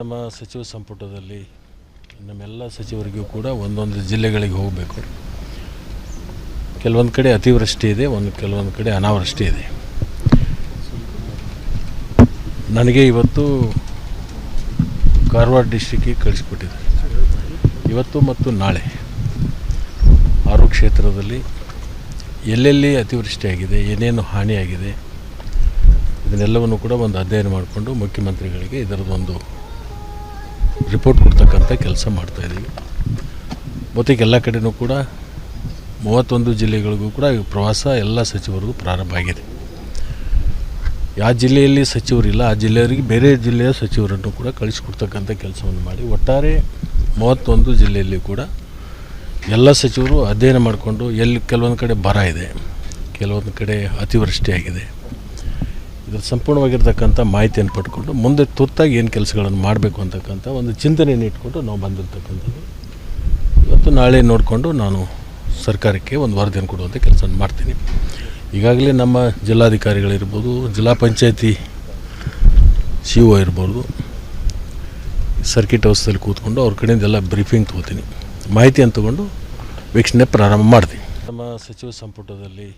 ನಮ್ಮ ಸಚಿವ ಸಂಪುಟದಲ್ಲಿ ನಮ್ಮೆಲ್ಲ ಸಚಿವರಿಗೂ ಕೂಡ ಒಂದೊಂದು ಜಿಲ್ಲೆಗಳಿಗೆ ಹೋಗಬೇಕು. ಕೆಲವೊಂದು ಕಡೆ ಅತಿವೃಷ್ಟಿ ಇದೆ, ಕೆಲವೊಂದು ಕಡೆ ಅನಾವೃಷ್ಟಿ ಇದೆ. ನನಗೆ ಇವತ್ತು ಕಾರವಾರ ಡಿಸ್ಟ್ರಿಕ್ಕಿಗೆ ಕಳಿಸಿಕೊಟ್ಟಿದ್ದಾರೆ. ಇವತ್ತು ಮತ್ತು ನಾಳೆ 6 ಕ್ಷೇತ್ರದಲ್ಲಿ ಎಲ್ಲೆಲ್ಲಿ ಅತಿವೃಷ್ಟಿಯಾಗಿದೆ, ಏನೇನು ಹಾನಿಯಾಗಿದೆ, ಇದನ್ನೆಲ್ಲವನ್ನು ಕೂಡ ಒಂದು ಅಧ್ಯಯನ ಮಾಡಿಕೊಂಡು ಮುಖ್ಯಮಂತ್ರಿಗಳಿಗೆ ಇದರದೊಂದು ರಿಪೋರ್ಟ್ ಕೊಡ್ತಕ್ಕಂಥ ಕೆಲಸ ಮಾಡ್ತಾಯಿದ್ದೀವಿ. ಮತ್ತು ಎಲ್ಲ ಕಡೆಯೂ ಕೂಡ 31 ಜಿಲ್ಲೆಗಳಿಗೂ ಕೂಡ ಪ್ರವಾಸ ಎಲ್ಲ ಸಚಿವರಿಗೂ ಪ್ರಾರಂಭ ಆಗಿದೆ. ಯಾವ ಜಿಲ್ಲೆಯಲ್ಲಿ ಸಚಿವರಿಲ್ಲ ಆ ಜಿಲ್ಲೆಯವರಿಗೆ ಬೇರೆ ಜಿಲ್ಲೆಯ ಸಚಿವರನ್ನು ಕೂಡ ಕಳಿಸಿಕೊಡ್ತಕ್ಕಂಥ ಕೆಲಸವನ್ನು ಮಾಡಿ ಒಟ್ಟಾರೆ 31 ಜಿಲ್ಲೆಯಲ್ಲಿ ಕೂಡ ಎಲ್ಲ ಸಚಿವರು ಅಧ್ಯಯನ ಮಾಡಿಕೊಂಡು ಎಲ್ಲಿ ಕೆಲವೊಂದು ಕಡೆ ಬರ ಇದೆ, ಕೆಲವೊಂದು ಕಡೆ ಅತಿವೃಷ್ಟಿಯಾಗಿದೆ, ಇದರ ಸಂಪೂರ್ಣವಾಗಿರ್ತಕ್ಕಂಥ ಮಾಹಿತಿಯನ್ನು ಪಡ್ಕೊಂಡು ಮುಂದೆ ತುರ್ತಾಗಿ ಏನು ಕೆಲಸಗಳನ್ನು ಮಾಡಬೇಕು ಅಂತಕ್ಕಂಥ ಒಂದು ಚಿಂತನೆಯನ್ನು ಇಟ್ಕೊಂಡು ನಾವು ಬಂದಿರತಕ್ಕಂಥದ್ದು. ಇವತ್ತು ನಾಳೆ ನೋಡಿಕೊಂಡು ನಾನು ಸರ್ಕಾರಕ್ಕೆ ಒಂದು ವರದಿಯನ್ನು ಕೊಡುವಂಥ ಕೆಲಸವನ್ನು ಮಾಡ್ತೀನಿ. ಈಗಾಗಲೇ ನಮ್ಮ ಜಿಲ್ಲಾಧಿಕಾರಿಗಳಿರ್ಬೋದು, ಜಿಲ್ಲಾ ಪಂಚಾಯತಿ CO ಇರ್ಬೋದು, ಸರ್ಕಿಟ್ ಹೌಸ್ದಲ್ಲಿ ಕೂತ್ಕೊಂಡು ಅವ್ರ ಕಡೆಯಿಂದೆಲ್ಲ ಬ್ರೀಫಿಂಗ್ ತೊಗೋತೀನಿ, ಮಾಹಿತಿಯನ್ನು ತೊಗೊಂಡು ವೀಕ್ಷಣೆ ಪ್ರಾರಂಭ ಮಾಡ್ತೀನಿ. ನಮ್ಮ ಸಚಿವ ಸಂಪುಟದಲ್ಲಿ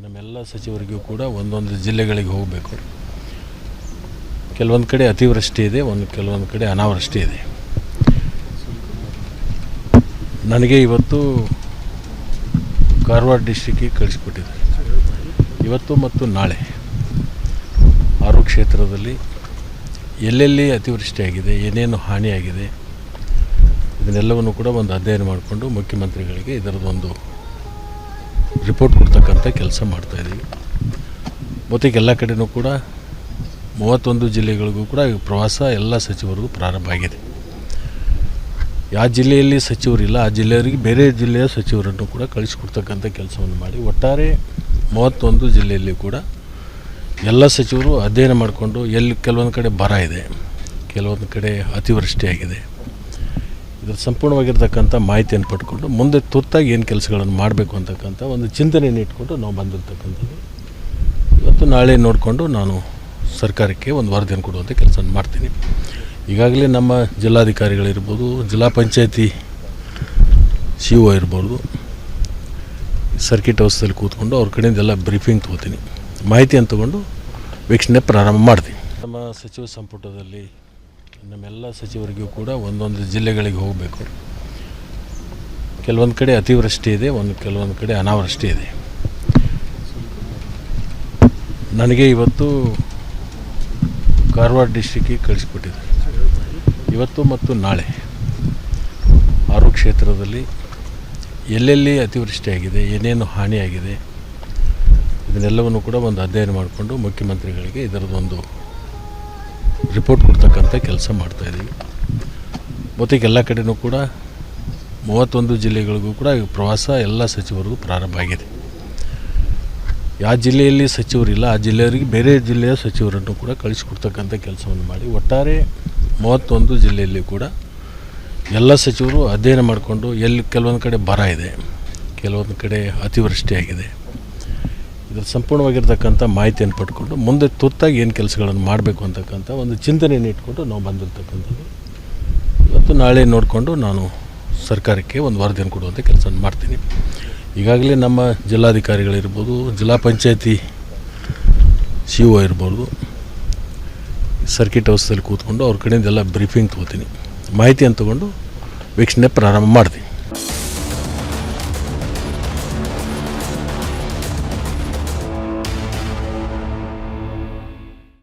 ನಮ್ಮೆಲ್ಲ ಸಚಿವರಿಗೂ ಕೂಡ ಒಂದೊಂದು ಜಿಲ್ಲೆಗಳಿಗೆ ಹೋಗಬೇಕು. ಕೆಲವೊಂದು ಕಡೆ ಅತಿವೃಷ್ಟಿ ಇದೆ, ಕೆಲವೊಂದು ಕಡೆ ಅನಾವೃಷ್ಟಿ ಇದೆ. ನನಗೆ ಇವತ್ತು ಕಾರವಾರ ಡಿಸ್ಟ್ರಿಕ್ಕಿಗೆ ಕಳಿಸಿಕೊಟ್ಟಿದ್ದಾರೆ. ಇವತ್ತು ಮತ್ತು ನಾಳೆ 6 ಕ್ಷೇತ್ರದಲ್ಲಿ ಎಲ್ಲೆಲ್ಲಿ ಅತಿವೃಷ್ಟಿಯಾಗಿದೆ, ಏನೇನು ಹಾನಿಯಾಗಿದೆ, ಇದನ್ನೆಲ್ಲವನ್ನು ಕೂಡ ಒಂದು ಅಧ್ಯಯನ ಮಾಡಿಕೊಂಡು ಮುಖ್ಯಮಂತ್ರಿಗಳಿಗೆ ಇದರದೊಂದು ರಿಪೋರ್ಟ್ ಕೊಡ್ತಕ್ಕಂಥ ಕೆಲಸ ಮಾಡ್ತಾಯಿದ್ದೀವಿ. ಮತ್ತು ಎಲ್ಲ ಕಡೆಯೂ ಕೂಡ 31 ಜಿಲ್ಲೆಗಳಿಗೂ ಕೂಡ ಪ್ರವಾಸ ಎಲ್ಲ ಸಚಿವರಿಗೂ ಪ್ರಾರಂಭ ಆಗಿದೆ. ಯಾವ ಜಿಲ್ಲೆಯಲ್ಲಿ ಸಚಿವರಿಲ್ಲ ಆ ಜಿಲ್ಲೆಯವರಿಗೆ ಬೇರೆ ಜಿಲ್ಲೆಯ ಸಚಿವರನ್ನು ಕೂಡ ಕಳಿಸಿಕೊಡ್ತಕ್ಕಂಥ ಕೆಲಸವನ್ನು ಮಾಡಿ ಒಟ್ಟಾರೆ 31 ಜಿಲ್ಲೆಯಲ್ಲಿ ಕೂಡ ಎಲ್ಲ ಸಚಿವರು ಅಧ್ಯಯನ ಮಾಡಿಕೊಂಡು ಎಲ್ಲಿ ಕೆಲವೊಂದು ಕಡೆ ಬರ ಇದೆ, ಕೆಲವೊಂದು ಕಡೆ ಅತಿವೃಷ್ಟಿಯಾಗಿದೆ, ಇದರ ಸಂಪೂರ್ಣವಾಗಿರ್ತಕ್ಕಂಥ ಮಾಹಿತಿಯನ್ನು ಪಡ್ಕೊಂಡು ಮುಂದೆ ತುರ್ತಾಗಿ ಏನು ಕೆಲಸಗಳನ್ನು ಮಾಡಬೇಕು ಅಂತಕ್ಕಂಥ ಒಂದು ಚಿಂತನೆಯನ್ನು ಇಟ್ಕೊಂಡು ನಾವು ಬಂದಿರತಕ್ಕಂಥದ್ದು. ಇವತ್ತು ನಾಳೆ ನೋಡಿಕೊಂಡು ನಾನು ಸರ್ಕಾರಕ್ಕೆ ಒಂದು ವರದಿಯನ್ನು ಕೊಡುವಂಥ ಕೆಲಸವನ್ನು ಮಾಡ್ತೀನಿ. ಈಗಾಗಲೇ ನಮ್ಮ ಜಿಲ್ಲಾಧಿಕಾರಿಗಳಿರ್ಬೋದು, ಜಿಲ್ಲಾ ಪಂಚಾಯತಿ CO ಇರ್ಬೋದು, ಸರ್ಕಿಟ್ ಹೌಸ್ದಲ್ಲಿ ಕೂತ್ಕೊಂಡು ಅವ್ರ ಕಡೆಯಿಂದೆಲ್ಲ ಬ್ರೀಫಿಂಗ್ ತೊಗೋತೀನಿ, ಮಾಹಿತಿಯನ್ನು ತೊಗೊಂಡು ವೀಕ್ಷಣೆ ಪ್ರಾರಂಭ ಮಾಡ್ತೀನಿ. ನಮ್ಮ ಸಚಿವ ಸಂಪುಟದಲ್ಲಿ ನಮ್ಮೆಲ್ಲ ಸಚಿವರಿಗೂ ಕೂಡ ಒಂದೊಂದು ಜಿಲ್ಲೆಗಳಿಗೆ ಹೋಗಬೇಕು. ಕೆಲವೊಂದು ಕಡೆ ಅತಿವೃಷ್ಟಿ ಇದೆ, ಕೆಲವೊಂದು ಕಡೆ ಅನಾವೃಷ್ಟಿ ಇದೆ. ನನಗೆ ಇವತ್ತು ಕಾರವಾರ ಡಿಸ್ಟ್ರಿಕ್ಕಿಗೆ ಕಳಿಸಿಕೊಟ್ಟಿದ್ದಾರೆ. ಇವತ್ತು ಮತ್ತು ನಾಳೆ 6 ಕ್ಷೇತ್ರದಲ್ಲಿ ಎಲ್ಲೆಲ್ಲಿ ಅತಿವೃಷ್ಟಿಯಾಗಿದೆ, ಏನೇನು ಹಾನಿಯಾಗಿದೆ, ಇದನ್ನೆಲ್ಲವನ್ನು ಕೂಡ ಒಂದು ಅಧ್ಯಯನ ಮಾಡಿಕೊಂಡು ಮುಖ್ಯಮಂತ್ರಿಗಳಿಗೆ ಇದರದೊಂದು ರಿಪೋರ್ಟ್ ಕೊಡ್ತಕ್ಕಂಥ ಕೆಲಸ ಮಾಡ್ತಾಯಿದ್ದೀವಿ. ಮತ್ತು ಎಲ್ಲ ಕಡೆಯೂ ಕೂಡ 31 ಜಿಲ್ಲೆಗಳಿಗೂ ಕೂಡ ಪ್ರವಾಸ ಎಲ್ಲ ಸಚಿವರಿಗೂ ಪ್ರಾರಂಭ ಆಗಿದೆ. ಯಾವ ಜಿಲ್ಲೆಯಲ್ಲಿ ಸಚಿವರಿಲ್ಲ ಆ ಜಿಲ್ಲೆಯವರಿಗೆ ಬೇರೆ ಜಿಲ್ಲೆಯ ಸಚಿವರನ್ನು ಕೂಡ ಕಳಿಸಿಕೊಡ್ತಕ್ಕಂಥ ಕೆಲಸವನ್ನು ಮಾಡಿ ಒಟ್ಟಾರೆ 31 ಜಿಲ್ಲೆಯಲ್ಲಿ ಕೂಡ ಎಲ್ಲ ಸಚಿವರು ಅಧ್ಯಯನ ಮಾಡಿಕೊಂಡು ಎಲ್ಲಿ ಕೆಲವೊಂದು ಕಡೆ ಬರ ಇದೆ, ಕೆಲವೊಂದು ಕಡೆ ಅತಿವೃಷ್ಟಿಯಾಗಿದೆ, ಇದರ ಸಂಪೂರ್ಣವಾಗಿರ್ತಕ್ಕಂಥ ಮಾಹಿತಿಯನ್ನು ಪಡ್ಕೊಂಡು ಮುಂದೆ ತುರ್ತಾಗಿ ಏನು ಕೆಲಸಗಳನ್ನು ಮಾಡಬೇಕು ಅಂತಕ್ಕಂಥ ಒಂದು ಚಿಂತನೆಯನ್ನು ಇಟ್ಕೊಂಡು ನಾವು ಬಂದಿರತಕ್ಕಂಥದ್ದು. ಇವತ್ತು ನಾಳೆ ನೋಡಿಕೊಂಡು ನಾನು ಸರ್ಕಾರಕ್ಕೆ ಒಂದು ವರದಿಯನ್ನು ಕೊಡುವಂಥ ಕೆಲಸವನ್ನು ಮಾಡ್ತೀನಿ. ಈಗಾಗಲೇ ನಮ್ಮ ಜಿಲ್ಲಾಧಿಕಾರಿಗಳಿರ್ಬೋದು, ಜಿಲ್ಲಾ ಪಂಚಾಯತಿ CO ಇರ್ಬೋದು, ಸರ್ಕಿಟ್ ಹೌಸ್ದಲ್ಲಿ ಕೂತ್ಕೊಂಡು ಅವ್ರ ಕಡೆಯಿಂದೆಲ್ಲ ಬ್ರೀಫಿಂಗ್ ತೊಗೋತೀನಿ, ಮಾಹಿತಿಯನ್ನು ತೊಗೊಂಡು ವೀಕ್ಷಣೆ ಪ್ರಾರಂಭ ಮಾಡ್ತೀನಿ.